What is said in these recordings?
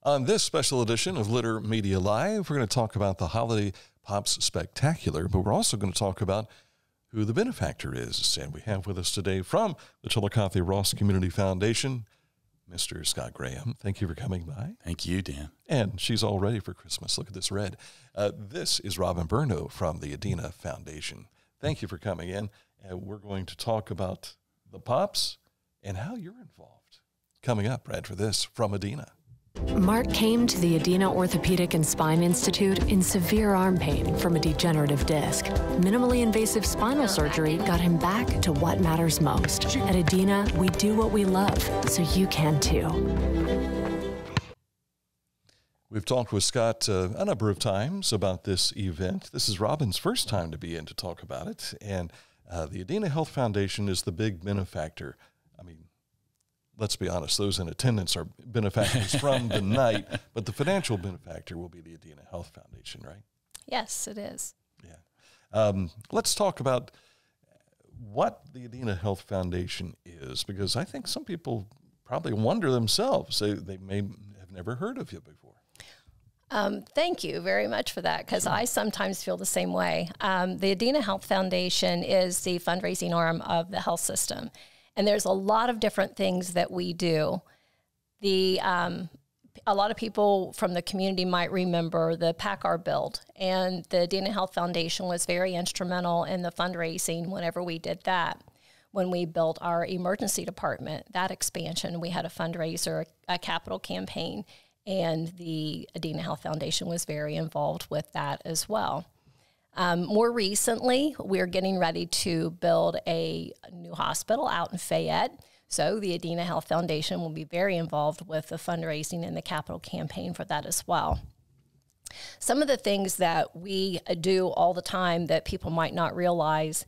On this special edition of Litter Media Live, we're going to talk about the Holiday Pops Spectacular, but we're also going to talk about who the benefactor is. And we have with us today from the Chillicothe-Ross Community Foundation, Mr. Scott Graham. Thank you for coming by. Thank you, Dan. And she's all ready for Christmas. Look at this red. This is Robin Berno from the Adena Foundation. Thank you for coming in. And we're going to talk about the Pops and how you're involved. Coming up right after this from Adena. Mark came to the Adena Orthopedic and Spine Institute in severe arm pain from a degenerative disc. Minimally invasive spinal surgery got him back to what matters most. At Adena, we do what we love, so you can too. We've talked with Scott a number of times about this event. This is Robin's first time to be in to talk about it, and the Adena Health Foundation is the big benefactor. I mean, let's be honest, those in attendance are benefactors from the night, but the financial benefactor will be the Adena Health Foundation, right? Yes, it is. Yeah. Let's talk about what the Adena Health Foundation is, because I think some people probably wonder themselves. They may have never heard of you before. Thank you very much for that, because I sometimes feel the same way. The Adena Health Foundation is the fundraising arm of the health system. And there's a lot of different things that we do. A lot of people from the community might remember the PACCAR build, and the Adena Health Foundation was very instrumental in the fundraising whenever we did that. When we built our emergency department, that expansion, we had a fundraiser, a capital campaign, and the Adena Health Foundation was very involved with that as well. More recently, we're getting ready to build a new hospital out in Fayette. So the Adena Health Foundation will be very involved with the fundraising and the capital campaign for that as well. Some of the things that we do all the time that people might not realize,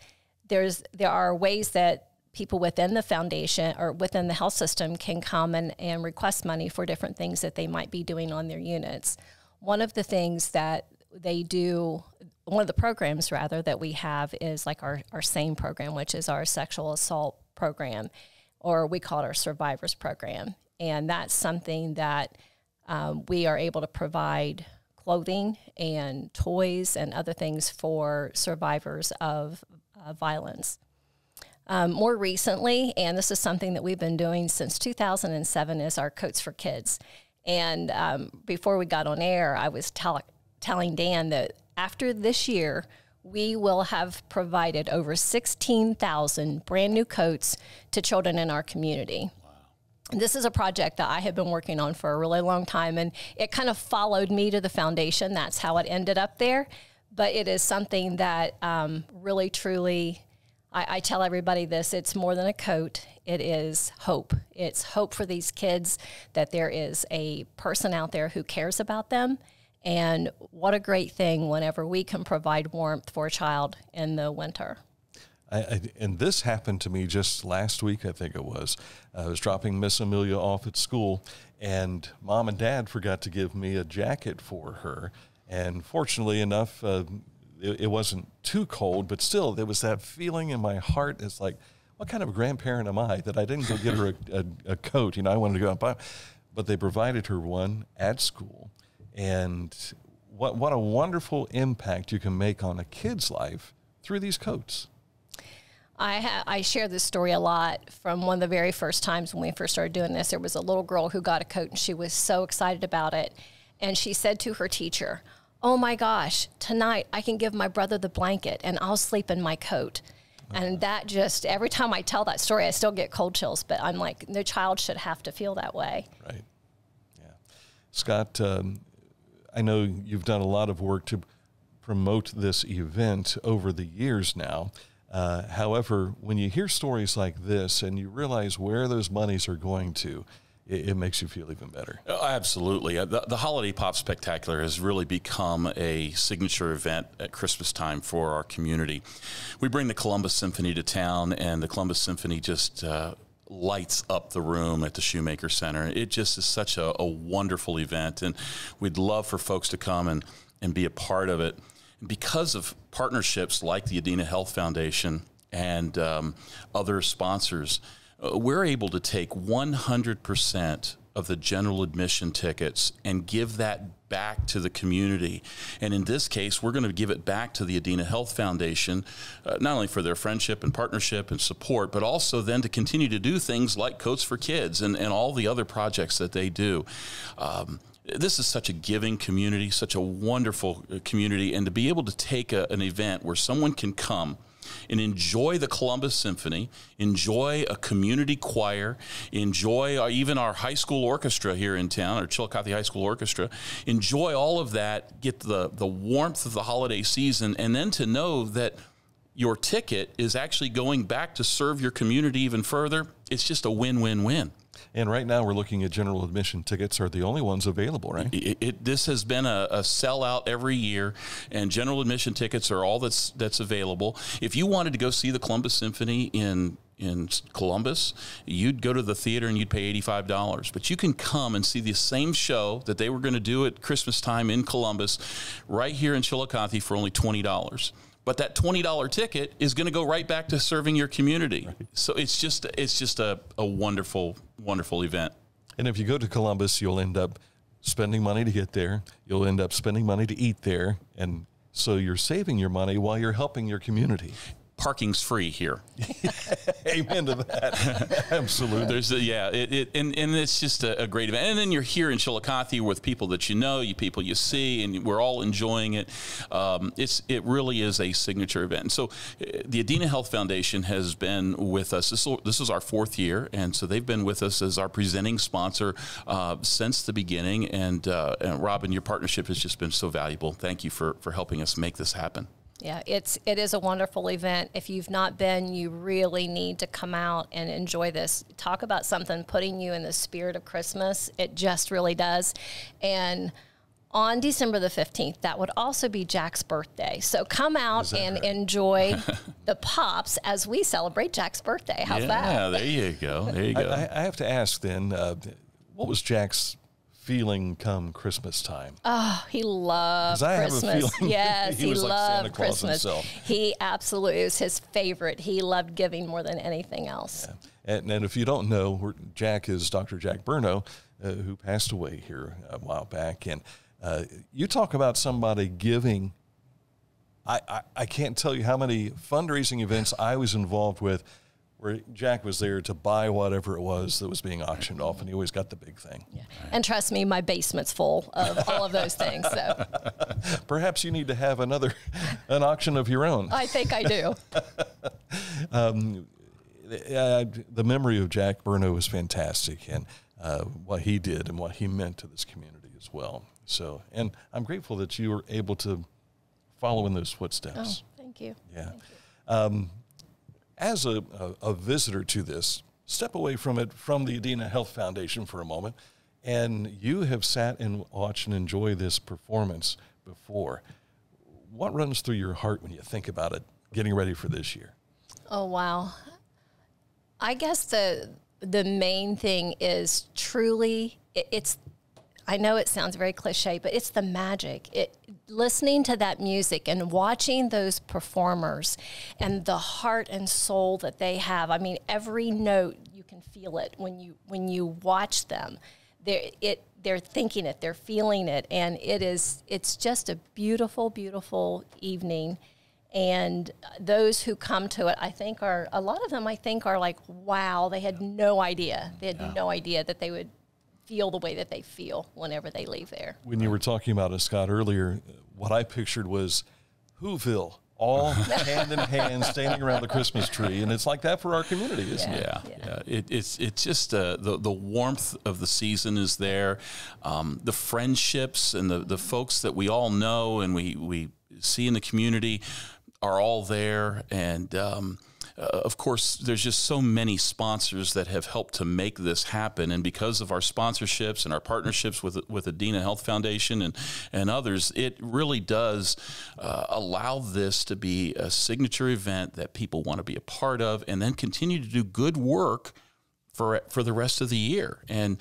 there are ways that people within the foundation or within the health system can come and request money for different things that they might be doing on their units. One of the things that they do, one of the programs rather that we have is like our SANE program, which is our sexual assault program, or we call it our survivors program. And that's something that we are able to provide clothing and toys and other things for survivors of violence. More recently, and this is something that we've been doing since 2007, is our Coats for Kids. And before we got on air, I was telling Dan that after this year, we will have provided over 16,000 brand new coats to children in our community. Wow. This is a project that I have been working on for a really long time, and it kind of followed me to the foundation. That's how it ended up there. But it is something that really, truly, I tell everybody this, it's more than a coat. It is hope. It's hope for these kids that there is a person out there who cares about them. And what a great thing whenever we can provide warmth for a child in the winter. And this happened to me just last week, I think it was. I was dropping Miss Amelia off at school, and Mom and Dad forgot to give me a jacket for her. And fortunately enough, it wasn't too cold, but still there was that feeling in my heart. It's like, what kind of grandparent am I that I didn't go get her a coat? You know, I wanted to go out and buy, but they provided her one at school. And what a wonderful impact you can make on a kid's life through these coats. I share this story a lot from one of the very first times when we first started doing this. There was a little girl who got a coat, and she was so excited about it. And she said to her teacher, "Oh my gosh, tonight I can give my brother the blanket and I'll sleep in my coat." And that just, every time I tell that story, I still get cold chills. But I'm like, no child should have to feel that way. Right. Yeah. Scott, I know you've done a lot of work to promote this event over the years now. However, when you hear stories like this and you realize where those monies are going to, it makes you feel even better. Absolutely. The Holiday Pop Spectacular has really become a signature event at Christmas time for our community. We bring the Columbus Symphony to town, and the Columbus Symphony just lights up the room at the Shoemaker Center. It just is such a wonderful event, and we'd love for folks to come and be a part of it. And because of partnerships like the Adena Health Foundation and other sponsors, we're able to take 100% of the general admission tickets and give that back to the community. And in this case, we're going to give it back to the Adena Health Foundation, not only for their friendship and partnership and support, but also then to continue to do things like Coats for Kids and all the other projects that they do. This is such a giving community, such a wonderful community, and to be able to take an event where someone can come and enjoy the Columbus Symphony, enjoy a community choir, enjoy even our high school orchestra here in town, our Chillicothe High School Orchestra, enjoy all of that, get the warmth of the holiday season, and then to know that your ticket is actually going back to serve your community even further. It's just a win-win-win. And right now we're looking at general admission tickets are the only ones available, right? This has been a sellout every year, and general admission tickets are all that's available. If you wanted to go see the Columbus Symphony in Columbus, you'd go to the theater and you'd pay $85. But you can come and see the same show that they were going to do at Christmas time in Columbus right here in Chillicothe for only $20. But that $20 ticket is going to go right back to serving your community. Right. So it's just a wonderful, wonderful event. And if you go to Columbus, you'll end up spending money to get there. You'll end up spending money to eat there. And so you're saving your money while you're helping your community. Parking's free here. Amen to that. Absolutely. There's and it's just a great event. And then you're here in Chillicothe with people that you know, people you see, and we're all enjoying it. It really is a signature event. And so the Adena Health Foundation has been with us. This is our 4th year, and so they've been with us as our presenting sponsor since the beginning. And Robin, your partnership has just been so valuable. Thank you for helping us make this happen. Yeah, it is a wonderful event. If you've not been, you really need to come out and enjoy this. Talk about something putting you in the spirit of Christmas. It just really does. And on December the 15th, that would also be Jack's birthday. So come out and enjoy the Pops as we celebrate Jack's birthday. How's that? Yeah, there you go. There you go. I have to ask then, what was Jack's feeling come Christmas time? Oh, he loved Christmas. Yes, he loved like Santa Claus Christmas. Himself. He absolutely, it was his favorite. He loved giving more than anything else. Yeah. And if you don't know, Jack is Dr. Jack Berno, who passed away here a while back. And you talk about somebody giving. I can't tell you how many fundraising events I was involved with where Jack was there to buy whatever it was that was being auctioned off, and he always got the big thing. Yeah. And trust me, my basement's full of all of those things. So perhaps you need to have an auction of your own. I think I do. The memory of Jack Berno was fantastic, and what he did and what he meant to this community as well. So, and I'm grateful that you were able to follow in those footsteps. Oh, thank you. Yeah. Thank you. As a visitor to this, step away from it, from the Adena Health Foundation for a moment, and you have sat and watched and enjoyed this performance before. What runs through your heart when you think about it, getting ready for this year? Oh, wow. I guess the main thing is truly, it's I know it sounds very cliche, but it's the magic. Listening to that music and watching those performers and the heart and soul that they have. I mean, every note, you can feel it when you watch them. They're thinking it, they're feeling it, and it's just a beautiful, beautiful evening. And those who come to it, a lot of them are like, wow, they had no idea. They had no idea that they would feel the way that they feel whenever they leave there. When you were talking about it, Scott, earlier, what I pictured was Whoville, all hand in hand, standing around the Christmas tree, and it's like that for our community, isn't it? Yeah. It's just the warmth of the season is there, the friendships and the folks that we all know and we see in the community are all there, and of course, there's just so many sponsors that have helped to make this happen. And because of our sponsorships and our partnerships with Adena Health Foundation and others, it really does allow this to be a signature event that people want to be a part of and then continue to do good work for the rest of the year. And,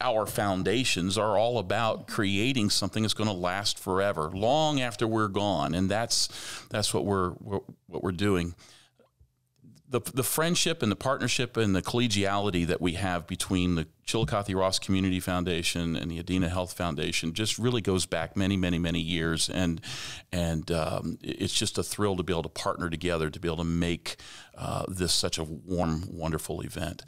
our foundations are all about creating something that's going to last forever, long after we're gone. And that's what we're doing. The friendship and the partnership and the collegiality that we have between Chillicothe-Ross Community Foundation and the Adena Health Foundation just really goes back many, many, many years, and it's just a thrill to be able to partner together to be able to make this such a warm, wonderful event.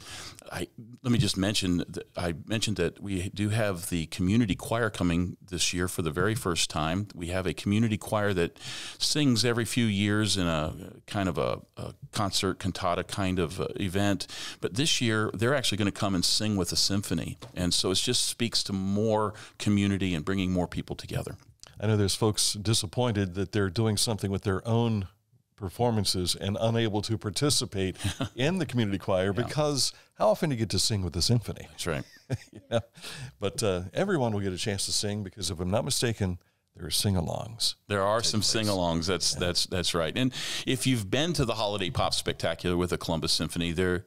Let me just mention that I mentioned that we do have the community choir coming this year for the very first time. We have a community choir that sings every few years in a kind of a concert cantata kind of event, but this year they're actually going to come and sing with a symphony, and so it just speaks to more community and bringing more people together. I know there's folks disappointed that they're doing something with their own performances and unable to participate in the community choir because how often do you get to sing with the symphony? That's right. But everyone will get a chance to sing because, if I'm not mistaken, there are sing-alongs. There are some sing-alongs. That's right. And if you've been to the Holiday Pop Spectacular with the Columbus Symphony, there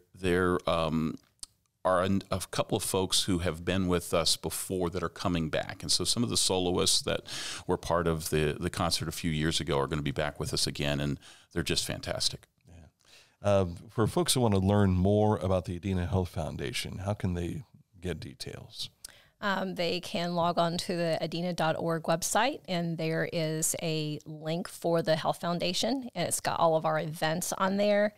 are a couple of folks who have been with us before that are coming back. And so some of the soloists that were part of the concert a few years ago are going to be back with us again, and they're just fantastic. Yeah. For folks who want to learn more about the Adena Health Foundation, how can they get details? They can log on to the adena.org website, and there is a link for the Health Foundation, and it's got all of our events on there,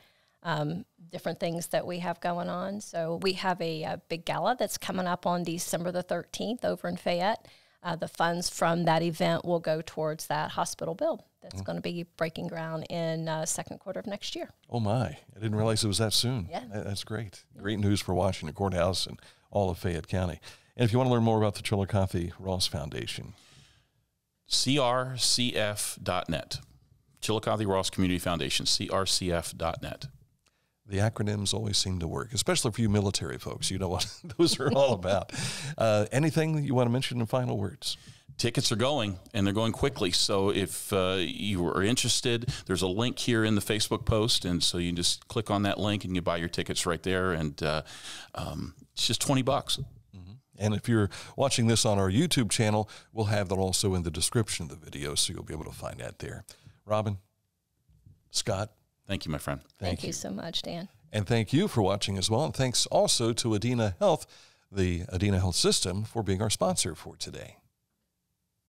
different things that we have going on. So we have a big gala that's coming up on December the 13th over in Fayette. The funds from that event will go towards that hospital build that's going to be breaking ground in second quarter of next year. Oh, my. I didn't realize it was that soon. Yeah. That's great. Great news for Washington Courthouse and all of Fayette County. And if you want to learn more about the Chillicothe-Ross Foundation, crcf.net. Chillicothe-Ross Community Foundation, crcf.net. The acronyms always seem to work, especially for you military folks. You know what those are all about. Anything you want to mention in final words? Tickets are going, and they're going quickly. So if you are interested, there's a link here in the Facebook post, and so you can just click on that link and you buy your tickets right there, and it's just $20. And if you're watching this on our YouTube channel, we'll have that also in the description of the video, so you'll be able to find that there. Robin, Scott. Thank you, my friend. Thank you so much, Dan. And thank you for watching as well. And thanks also to Adena Health, the Adena Health System, for being our sponsor for today.